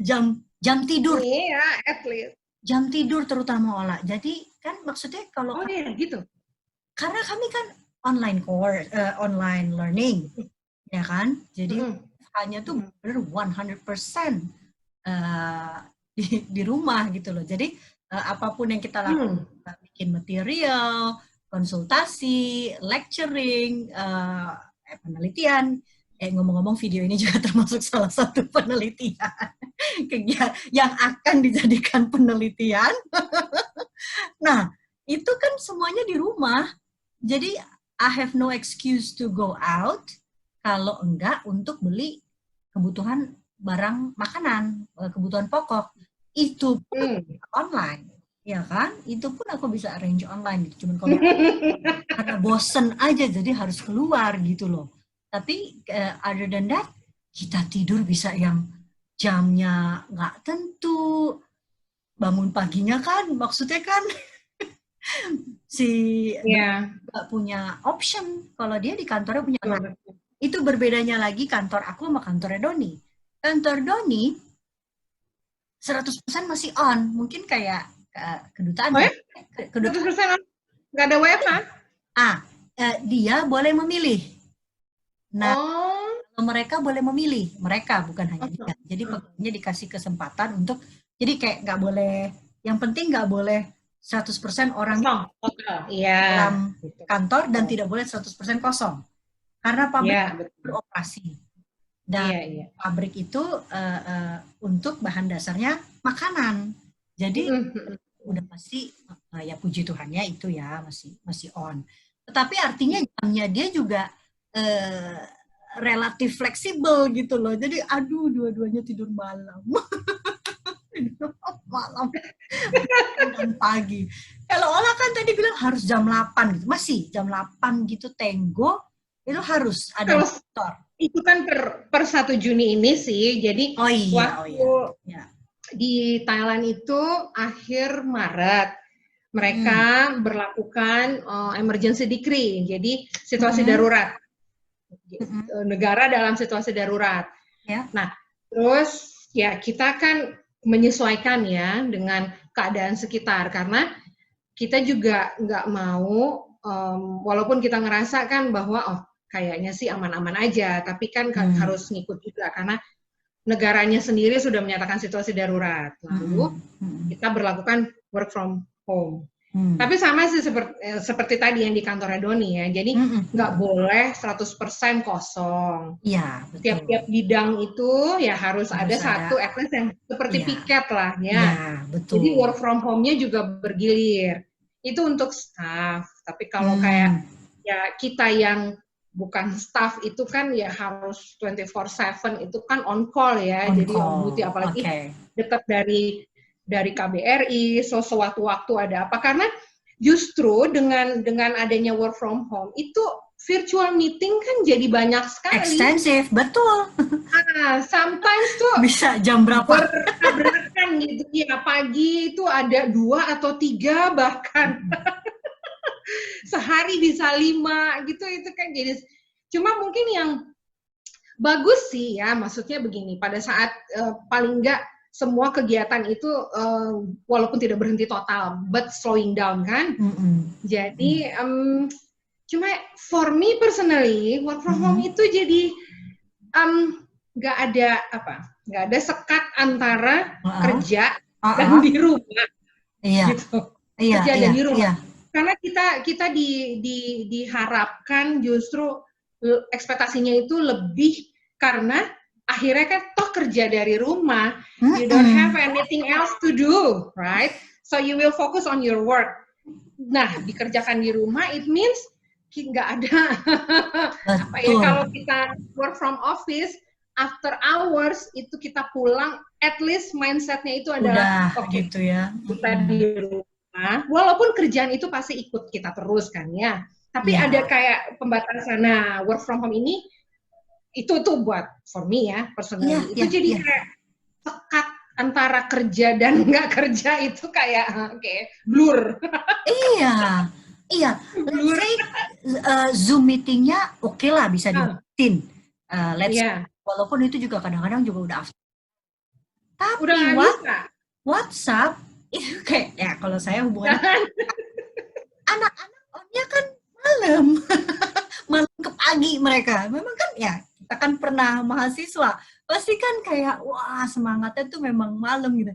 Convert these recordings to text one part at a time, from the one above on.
jam tidur. Iya, at least. Jam tidur terutama Ola. Jadi kan maksudnya kalau iya gitu. Karena kami kan online course, online learning, ya kan? Jadi hanya tuh benar 100% di rumah gitu loh. Jadi apapun yang kita lakukan, bikin material, konsultasi, lecturing, penelitian. Ngomong-ngomong video ini juga termasuk salah satu penelitian yang akan dijadikan penelitian. Nah, itu kan semuanya di rumah. Jadi I have no excuse to go out kalau enggak untuk beli kebutuhan barang makanan, kebutuhan pokok. Itu pun online, ya kan? Itu pun aku bisa arrange online gitu. Cuman kalau karena bosen aja jadi harus keluar gitu loh. Tapi other than that, kita tidur bisa yang jamnya nggak tentu, bangun paginya kan, maksudnya kan nggak punya option. Kalau dia di kantornya punya anak. Itu berbedanya lagi kantor aku sama kantornya Doni. Kantor Doni 100% masih on. Mungkin kayak kedutaan. Oh ya? 100% on? Nggak ada WFH? Dia boleh memilih. Nah, kalau mereka boleh memilih. Mereka, bukan hanya dia. Jadi pegawainya dikasih kesempatan untuk, jadi kayak nggak boleh, yang penting nggak boleh 100% orang dalam kantor dan tidak boleh 100% kosong. Karena pabrik beroperasi. Dan pabrik itu untuk bahan dasarnya makanan. Jadi udah pasti ya puji Tuhannya itu ya masih on. Tetapi artinya jamnya dia juga relatif fleksibel gitu loh. Jadi aduh dua-duanya tidur malam. Malam dan pagi. Kalau Ola kan tadi bilang harus jam 8 gitu. Masih jam 8 gitu tenggo itu harus ada kantor. Itu kan per 1 Juni ini sih. Jadi waktu di Thailand itu akhir Maret mereka berlakukan emergency decree. Jadi situasi darurat. Negara dalam situasi darurat. Nah, terus ya kita kan menyesuaikan ya dengan keadaan sekitar karena kita juga nggak mau walaupun kita ngerasa kan bahwa kayaknya sih aman-aman aja tapi kan harus ngikut juga karena negaranya sendiri sudah menyatakan situasi darurat lalu kita berlakukan work from home. Tapi sama sih seperti tadi yang di kantornya Doni ya. Jadi nggak boleh 100% kosong. Iya, betul. Tiap-tiap bidang itu ya harus ada satu at least yang seperti piket lah ya. Iya, betul. Jadi work from home-nya juga bergilir. Itu untuk staff. Tapi kalau kayak ya kita yang bukan staff itu kan ya harus 24/7 itu kan on call ya. Jadi on duty apalagi dekat dari KBRI, so sewaktu-waktu ada apa karena justru dengan adanya work from home itu virtual meeting kan jadi banyak sekali. Ekstensif, betul. Sometimes tuh bisa jam berapa? Bertabrakan gitu ya pagi itu ada 2 atau 3 bahkan sehari bisa 5 gitu itu kan jadi cuma mungkin yang bagus sih ya maksudnya begini pada saat paling enggak semua kegiatan itu walaupun tidak berhenti total, but slowing down kan. Jadi cuma for me personally work from home itu jadi nggak ada sekat antara kerja dan di rumah. Gitu. Kerja dan di rumah. Karena kita diharapkan justru ekspektasinya itu lebih karena akhirnya kan toh kerja dari rumah, you don't have anything else to do, right? So you will focus on your work. Nah, dikerjakan di rumah, it means nggak ada kalau kita work from office, after hours itu kita pulang, at least mindsetnya itu adalah gitu ya. Kita di rumah, walaupun kerjaan itu pasti ikut kita terus kan ya. Tapi ada kayak pembatasan. Nah, work from home ini itu buat for me ya personally itu jadi kayak sekat antara kerja dan nggak kerja itu kayak blur. Iya. Let's say Zoom meetingnya oke lah bisa dibikin. Walaupun itu juga kadang-kadang juga udah after. Tapi WhatsApp itu kayak ya kalau saya hubungannya anak-anak onnya kan malam. Malam ke pagi mereka. Memang kan ya kita kan pernah mahasiswa. Pasti kan kayak wah semangatnya tuh memang malam gitu.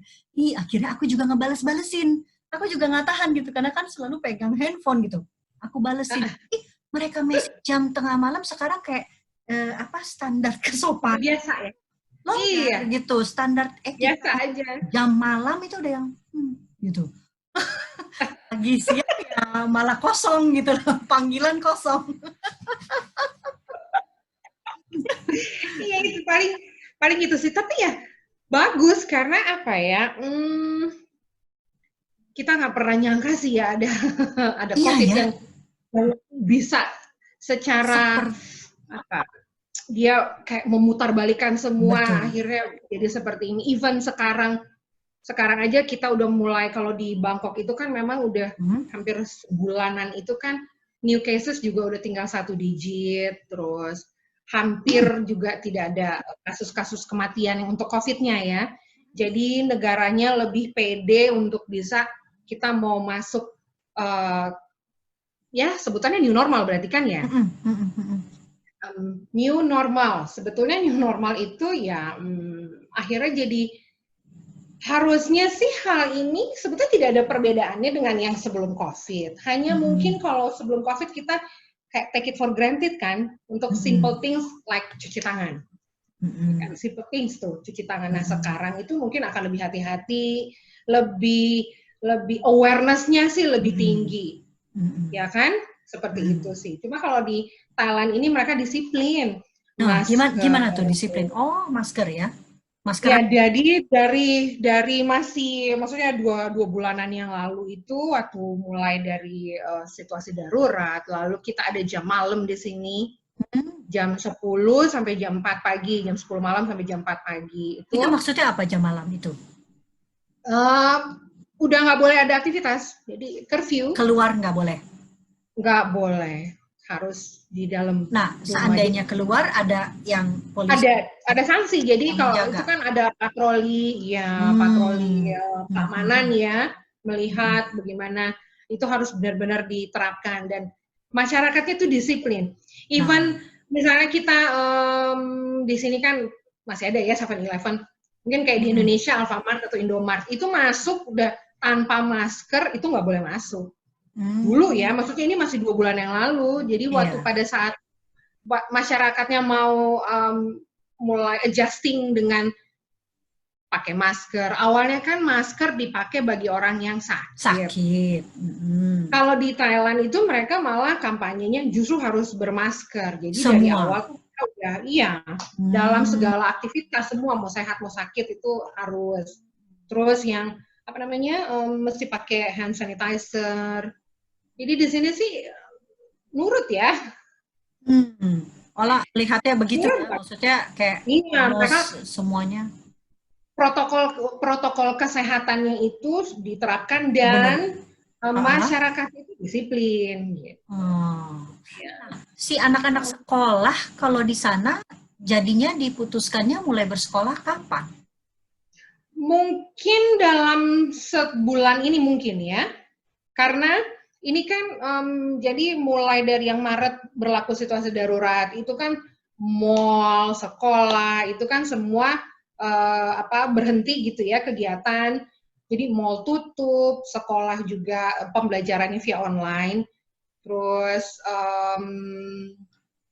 Akhirnya aku juga ngebales-balesin. Aku juga nggak tahan gitu karena kan selalu pegang handphone gitu. Aku balesin. Mereka message jam tengah malam sekarang kayak standar kesopanan. Biasa ya. Iya gitu, standar biasa aja. Jam malam itu udah yang gitu. Pagi siang ya malah kosong gitu loh, panggilan kosong. Iya itu paling gitu sih, tapi ya bagus karena apa ya? Kita nggak pernah nyangka sih ya ada COVID yang bisa secara dia kayak memutarbalikan semua. Betul. Akhirnya jadi seperti ini. Even sekarang aja kita udah mulai, kalau di Bangkok itu kan memang udah hampir sebulanan itu kan new cases juga udah tinggal 1 digit, terus hampir juga tidak ada kasus-kasus kematian yang untuk COVID-nya ya. Jadi negaranya lebih pede untuk bisa kita mau masuk ya sebutannya new normal berarti kan ya. New normal, sebetulnya new normal itu ya akhirnya jadi harusnya sih hal ini sebetulnya tidak ada perbedaannya dengan yang sebelum COVID. Hanya mungkin kalau sebelum COVID kita kayak take it for granted kan, untuk simple things like cuci tangan. Kan simple things tuh, cuci tangan. Nah sekarang itu mungkin akan lebih hati-hati, lebih awareness-nya sih lebih tinggi. Ya kan? Seperti itu sih. Cuma kalau di Thailand ini mereka disiplin. Nah, gimana tuh disiplin? Oh, masker ya? Masker. Ya, jadi dari masih, maksudnya dua bulanan yang lalu itu waktu mulai dari situasi darurat, lalu kita ada jam malam di sini, jam 10 sampai jam 4 pagi, jam 10 malam sampai jam 4 pagi. Itu maksudnya apa jam malam itu? Udah nggak boleh ada aktivitas, jadi curfew. Keluar nggak boleh? Nggak boleh, harus di dalam. Nah, seandainya keluar ada yang polisi? Ada sanksi. Jadi kalau itu kan ada patroli keamanan ya, melihat bagaimana itu harus benar-benar diterapkan dan masyarakatnya itu disiplin. Even misalnya kita di sini kan masih ada ya 7-Eleven, mungkin kayak di Indonesia Alfamart atau Indomart itu masuk udah tanpa masker itu nggak boleh masuk. Dulu ya, maksudnya ini masih 2 bulan yang lalu. Jadi waktu pada saat masyarakatnya mau mulai adjusting dengan pakai masker. Awalnya kan masker dipakai bagi orang yang sakit. Kalau di Thailand itu mereka malah kampanyenya justru harus bermasker. Jadi dari awal tuh udah dalam segala aktivitas semua mau sehat mau sakit itu harus. Terus yang mesti pakai hand sanitizer. Jadi di sini sih nurut ya. Olah lihatnya begitu ya, maksudnya kayak mereka semuanya. Protokol kesehatannya itu diterapkan dan masyarakat itu disiplin. Gitu. Si anak-anak sekolah kalau di sana jadinya diputuskannya mulai bersekolah kapan? Mungkin dalam sebulan ini mungkin ya, karena ini kan jadi mulai dari yang Maret berlaku situasi darurat itu kan mall, sekolah itu kan semua berhenti gitu ya kegiatan. Jadi mall tutup, sekolah juga pembelajarannya via online. Terus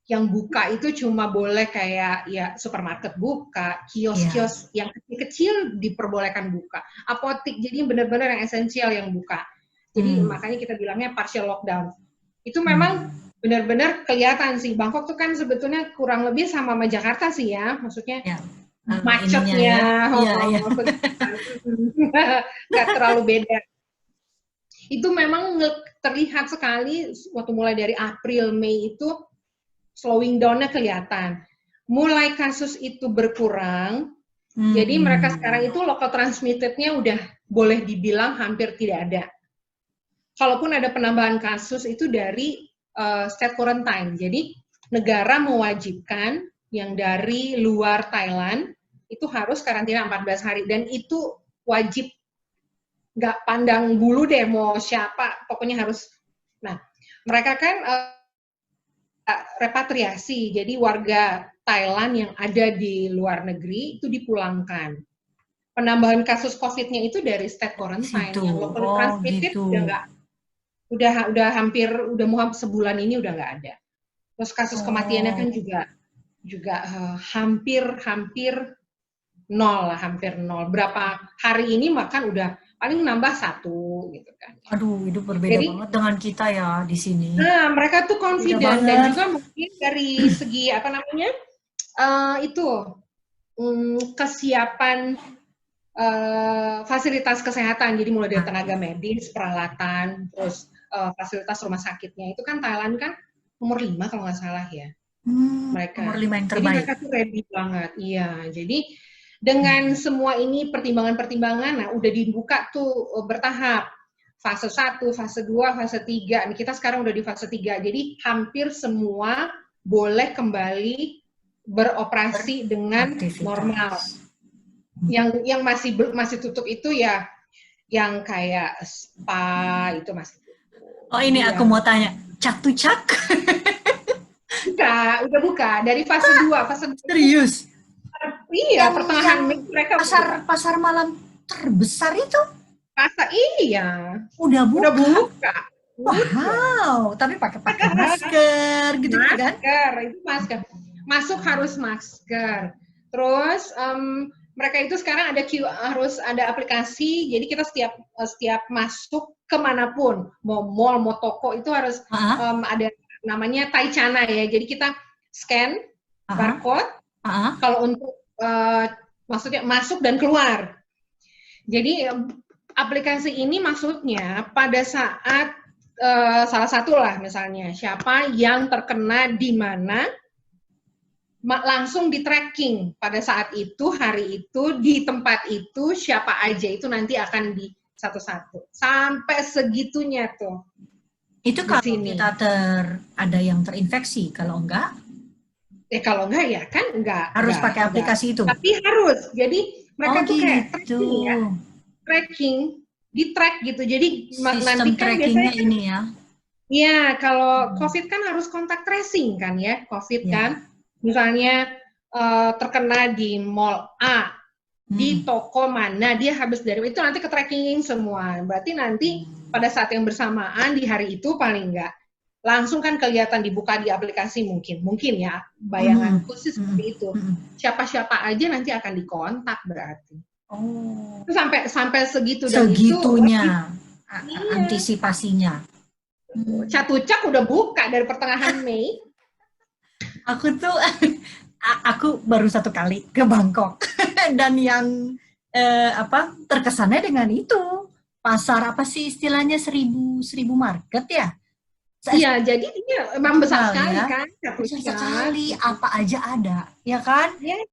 yang buka itu cuma boleh kayak ya supermarket buka, kios-kios yang kecil-kecil diperbolehkan buka. Apotik jadi benar-benar yang esensial yang buka. Jadi makanya kita bilangnya partial lockdown. Itu memang benar-benar kelihatan sih. Bangkok tuh kan sebetulnya kurang lebih sama Jakarta sih ya. Maksudnya macetnya, nggak terlalu beda. Itu memang terlihat sekali waktu mulai dari April, Mei itu slowing down-nya kelihatan. Mulai kasus itu berkurang, jadi mereka sekarang itu local transmitted-nya udah boleh dibilang hampir tidak ada. Kalaupun ada penambahan kasus itu dari state quarantine. Jadi negara mewajibkan yang dari luar Thailand itu harus karantina 14 hari dan itu wajib, nggak pandang bulu deh mau siapa, pokoknya harus. Nah, mereka kan repatriasi, jadi warga Thailand yang ada di luar negeri itu dipulangkan. Penambahan kasus COVID-nya itu dari state quarantine, yang locally transmitted gitu. udah hampir, udah mau sebulan ini udah nggak ada. Terus kasus kematiannya kan juga hampir nol lah, hampir nol. Berapa hari ini makan udah paling nambah 1 gitu kan. Aduh, itu berbeda banget dengan kita ya di sini. Nah, mereka tuh confident dan juga mungkin dari segi apa namanya kesiapan fasilitas kesehatan. Jadi mulai dari tenaga medis, peralatan, terus fasilitas rumah sakitnya itu kan Thailand kan nomor 5 kalau nggak salah ya. Mereka. Nomor 5 yang terbaik. Jadi mereka tuh ready banget. Iya, jadi dengan semua ini pertimbangan-pertimbangan, nah udah dibuka tuh bertahap. Fase 1, fase 2, fase 3. Nih, kita sekarang udah di fase 3. Jadi hampir semua boleh kembali beroperasi dengan normal. Yang masih tutup itu ya yang kayak spa itu masih tutup. Oh, ini aku mau tanya, cak to cak? Udah buka dari fase 2, fase 2. Serius? Iya, pertengahan Mei mereka pasar malam terbesar itu. Iya. Udah buka. Wow, tapi pakai masker gitu kan? Itu masker. Masuk harus masker. Terus mereka itu sekarang harus ada aplikasi. Jadi kita setiap masuk kemanapun, mau mall, mau toko itu harus ada namanya Taichana ya. Jadi kita scan barcode. Kalau untuk maksudnya masuk dan keluar. Jadi aplikasi ini maksudnya pada saat salah satu lah misalnya siapa yang terkena di mana langsung di tracking pada saat itu, hari itu, di tempat itu siapa aja itu nanti akan di satu-satu sampai segitunya tuh. Itu kalau kita ada yang terinfeksi, kalau enggak? Kalau enggak ya kan enggak. Harus pakai aplikasi itu. Tapi harus. Jadi mereka tuh kayak tracking ya. Tracking, di track gitu. Jadi nanti kan biasanya ini ya. Iya, kalau COVID kan harus kontak tracing kan ya. COVID kan. Misalnya terkena di mall A, di toko mana dia habis dari itu nanti ke tracking semua. Berarti nanti pada saat yang bersamaan di hari itu paling enggak langsung kan kelihatan dibuka di aplikasi mungkin ya bayanganku sih seperti itu. Siapa-siapa aja nanti akan dikontak berarti. Oh. Sampai segitunya antisipasinya. Catucak udah buka dari pertengahan Mei. Aku baru 1 kali ke Bangkok dan yang terkesannya dengan itu pasar apa sih istilahnya 1000 market ya? Iya, jadi ini memang besar sekali kan. Besar sekali, apa aja ada, ya kan? Yes.